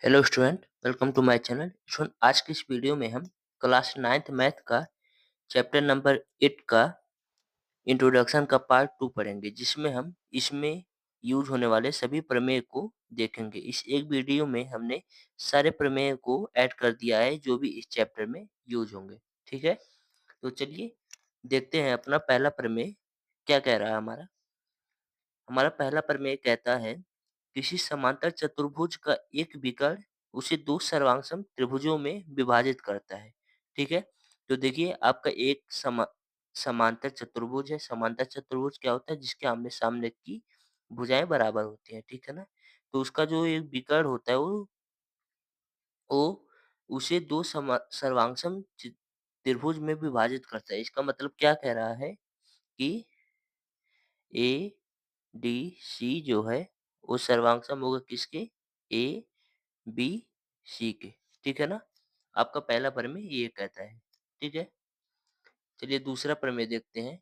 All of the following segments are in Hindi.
Hello student, welcome to my channel. Student, आज की इस वीडियो में हम क्लास 9th मैथ का चैप्टर नंबर 8 का इंट्रोडक्शन का पार्ट 2 पढ़ेंगे, जिसमें हम इसमें यूज होने वाले सभी प्रमेय को देखेंगे। इस एक वीडियो में हमने सारे प्रमेय को ऐड कर दिया है जो भी इस चैप्टर में यूज होंगे। ठीक है, तो चलिए देखते हैं अपना पहला प्रमेय क्या कह रहा है। हमारा पहला प्रमेय कहता है, किसी समांतर चतुर्भुज का एक विकर्ण उसे दो सर्वांगसम त्रिभुजों में विभाजित करता है। ठीक है, तो देखिए आपका एक समांतर चतुर्भुज है। समांतर चतुर्भुज क्या होता है? जिसके आमने सामने की भुजाएं बराबर होती हैं। ठीक है ना, तो उसका जो एक विकर्ण होता है वो उसे दो सर्वांगसम त्रिभुज में विभाजित करता है। इसका मतलब क्या कह रहा है कि ए डी सी जो है वो सर्वांग सम होगा किसके? ए बी सी के। ठीक है ना, आपका पहला प्रमेय ये कहता है। ठीक है, चलिए दूसरा प्रमेय देखते हैं।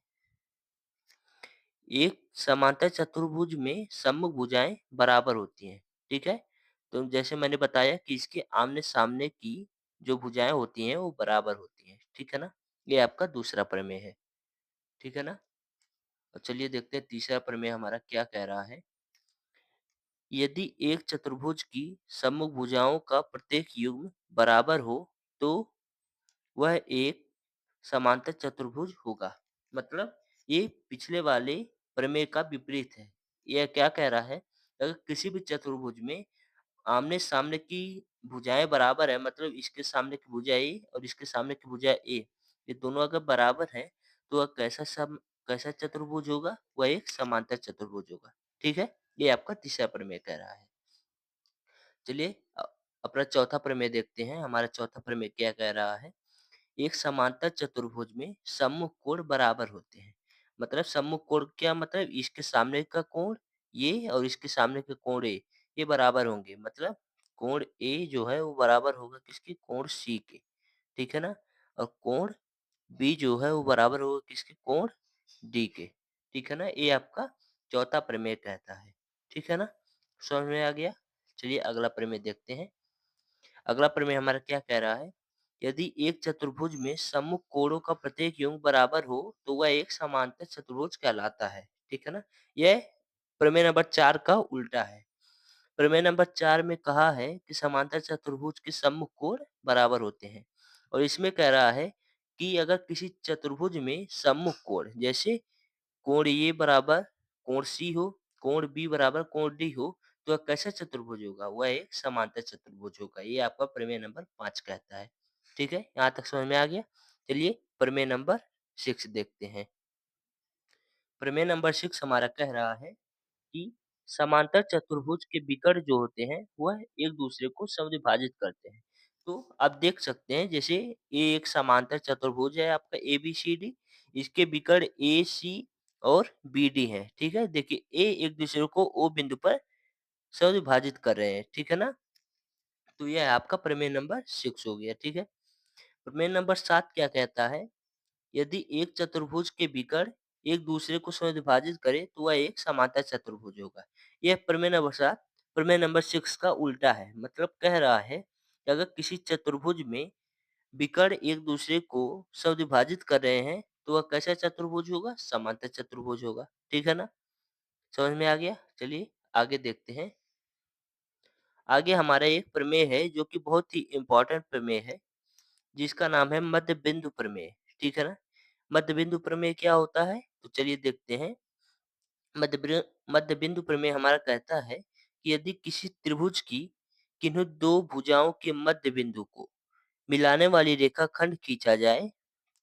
एक समांतर चतुर्भुज में सम्मुख भुजाएं बराबर होती हैं। ठीक है, तो जैसे मैंने बताया कि इसके आमने सामने की जो भुजाएं होती हैं वो बराबर होती हैं। ठीक है ना, ये आपका दूसरा प्रमेय है। ठीक है ना, और चलिए देखते हैं तीसरा प्रमेय हमारा क्या कह रहा है। यदि एक चतुर्भुज की सम्मुख भुजाओं का प्रत्येक युग्म बराबर हो तो वह एक समांतर चतुर्भुज होगा। मतलब ये पिछले वाले प्रमेय का विपरीत है। यह क्या कह रहा है? अगर किसी भी चतुर्भुज में आमने सामने की भुजाएं बराबर है, मतलब इसके सामने की भुजा ए और इसके सामने की भुजा ए, ये दोनों अगर बराबर है तो वह कैसा चतुर्भुज होगा? वह एक समांतर चतुर्भुज होगा। ठीक है, ये आपका तीसरा प्रमेय कह रहा है। चलिए अपना चौथा प्रमेय देखते हैं। हमारा चौथा प्रमेय क्या कह रहा है। एक समांतर चतुर्भुज में सम्मुख कोण बराबर होते हैं। मतलब सम्मुख कोण क्या मतलब? इसके सामने का कोण ये और इसके सामने का कोण ए, ये बराबर होंगे। मतलब कोण ए जो है वो बराबर होगा किसके? कोण सी के। ठीक है ना, और कोण बी जो है वो बराबर होगा किसके? कोण डी के। ठीक है ना, ये आपका चौथा प्रमेय कहता है। ठीक है ना, समझ में आ गया। चलिए अगला प्रमेय देखते हैं। अगला प्रमेय हमारा क्या कह रहा है। यदि एक चतुर्भुज में सम्मुख कोणों का प्रत्येक योग बराबर हो तो वह एक समांतर चतुर्भुज कहलाता है। ठीक है ना, यह प्रमेय नंबर 4 का उल्टा है। प्रमेय नंबर 4 में कहा है कि समांतर चतुर्भुज के सम्मुख कोण बराबर होते हैं, और इसमें कह रहा है कि अगर किसी चतुर्भुज में सम्मुख कोण जैसे कोण ए बराबर कोण सी हो, कोण बी बराबर कोण डी हो, तो वह कैसा चतुर्भुज होगा? वह एक समांतर चतुर्भुज होगा। ये आपका प्रमेय नंबर 5 कहता है। ठीक है, यहाँ तक समझ में आ गया। चलिए प्रमेय नंबर 6 देखते हैं। प्रमेय नंबर 6 हमारा कह रहा है कि समांतर चतुर्भुज के विकर्ण जो होते हैं वह एक दूसरे को समद्विभाजित करते हैं। तो आप देख सकते हैं, जैसे ये एक समांतर चतुर्भुज है आपका ए बी सी डी, इसके विकर्ण ए सी और बी डी है। ठीक है, देखिए ए एक दूसरे को ओ बिंदु पर समद्विभाजित कर रहे हैं। ठीक है ना, तो यह आपका प्रमेय नंबर 6 हो गया। ठीक है, प्रमेय नंबर 7 क्या कहता है। यदि एक चतुर्भुज के विकर्ण एक दूसरे को समद्विभाजित करे तो वह एक समांतर चतुर्भुज होगा। यह प्रमेय नंबर 7 प्रमेय नंबर 6 का उल्टा है। मतलब कह रहा है कि अगर किसी चतुर्भुज में विकर्ण एक दूसरे को समद्विभाजित कर रहे हैं तो वह कैसा चतुर्भुज होगा? समांतर चतुर्भुज होगा। ठीक है ना, समझ में आ गया। चलिए आगे देखते हैं। आगे हमारा एक प्रमेय है जो कि बहुत ही इम्पोर्टेंट प्रमेय है, जिसका नाम है मध्य बिंदु प्रमेय। ठीक है ना, मध्य बिंदु प्रमेय क्या होता है? तो चलिए देखते हैं। मध्य बिंदु प्रमेय हमारा कहता है कि यदि किसी त्रिभुज की किन्हीं दो भुजाओं के मध्य बिंदु को मिलाने वाली रेखाखंड खींचा जाए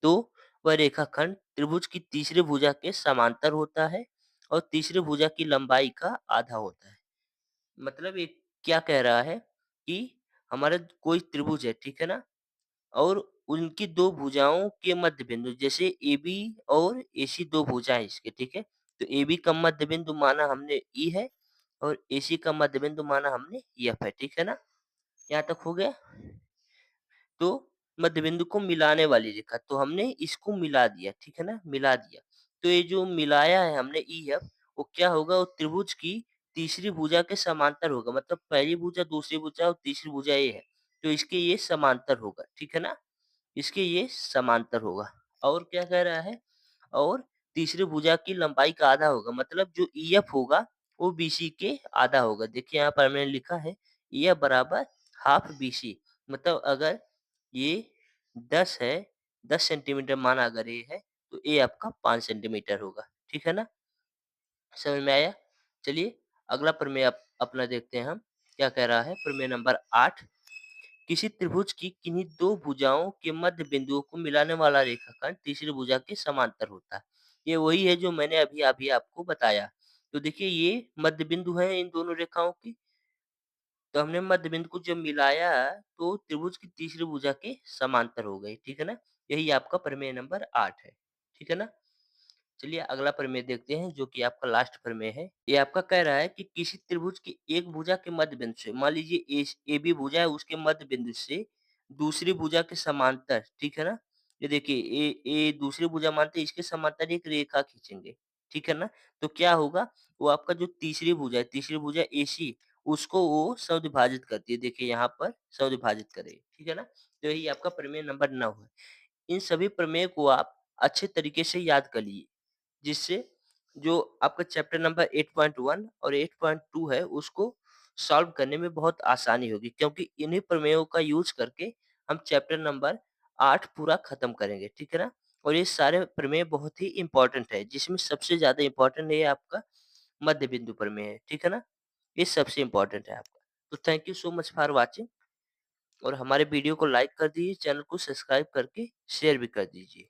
तो वह रेखाखंड त्रिभुज की तीसरी भुजा के समांतर होता है और तीसरी भुजा की लंबाई का आधा होता है। मतलब ये क्या कह रहा है कि हमारा कोई त्रिभुज है, ठीक है ना, और उनकी दो भुजाओं के मध्य बिंदु जैसे ए बी और ए सी दो भुजाएं इसके। ठीक है, तो ए बी का मध्य बिंदु माना हमने ई है और ए सी का मध्य बिंदु माना हमने एफ है। ठीक है ना, यहाँ तक हो गया। तो मध्य बिंदु को मिलाने वाली रेखा, तो हमने इसको मिला दिया। ठीक है ना, मिला दिया। तो ये जो मिलाया है हमने ई एफ, वो क्या होगा? वो त्रिभुज की तीसरी भुजा के समांतर होगा, मतलब पहली भुजा, दूसरी भुजा और तीसरी भुजा ये है, तो इसके ये समांतर होगा, ठीक है ना? इसके ये समांतर होगा। और क्या कह रहा है? और तीसरी भुजा की लंबाई का आधा होगा, मतलब जो ईएफ होगा वो बीसी के आधा होगा। देखिए यहाँ पर मैंने लिखा है ईएफ बराबर हाफ बीसी, मतलब अगर ये 10 है, 10 सेंटीमीटर माना अगर ये है, तो ये आपका 5 सेंटीमीटर होगा, ठीक है ना? समझ में आया? चलिए अगला प्रमेय अपना देखते हैं हम, क्या कह रहा है? प्रमेय नंबर 8, किसी त्रिभुज की किन्हीं 2 भुजाओं के मध्य बिंदुओं को मिलाने वाला रेखाखंड तीसरी भुजा के समांतर होता है। ये वही है जो मैंने अभी-अभी आपको बताया। तो देखिए ये मध्य बिंदु है इन दोनों रेखाओं की, तो हमने मध्य बिंदु को जब मिलाया तो त्रिभुज की तीसरी भुजा के समांतर हो गई, ठीक है ना? यही आपका प्रमेय नंबर 8 है, ठीक है ना? चलिए अगला प्रमेय देखते हैं जो कि आपका लास्ट प्रमेय है। ये आपका कह रहा है कि किसी त्रिभुज की एक भुजा के मध्य बिंदु से, मान लीजिए एबी भुजा है, उसके मध्य बिंदु से दूसरी भुजा के समांतर, ठीक है ना? ये देखिए ए दूसरी भुजा मानते हैं, इसके समांतर एक रेखा खींचेंगे, ठीक है ना? तो क्या होगा? वो आपका जो तीसरी भुजा है, तीसरी भुजा एसी, उसको वो समद्विभाजित करती है। देखिए यहाँ पर समद्विभाजित करेगी, ठीक है ना? तो यही आपका प्रमेय नंबर 9 है। इन सभी प्रमेय को आप अच्छे तरीके से याद कर लीजिए। जिससे जो आपका चैप्टर नंबर 8.1 और 8.2 है उसको सॉल्व करने में बहुत आसानी होगी, क्योंकि इन्हीं प्रमेयों का यूज़ करके हम चैप्टर नंबर 8 पूरा खत्म करेंगे, ठीक है ना? और ये सारे प्रमेय बहुत ही इम्पोर्टेंट है, जिसमें सबसे ज़्यादा इम्पोर्टेंट है आपका मध्य बिंदु प्रमेय है, ठीक है ना? ये सबसे इम्पोर्टेंट है आपका। तो thank you so much for watching, और हमारे वीडियो को लाइक कर दीजिए, चैनल को सब्सक्राइब करके शेयर भी कर दीजिए।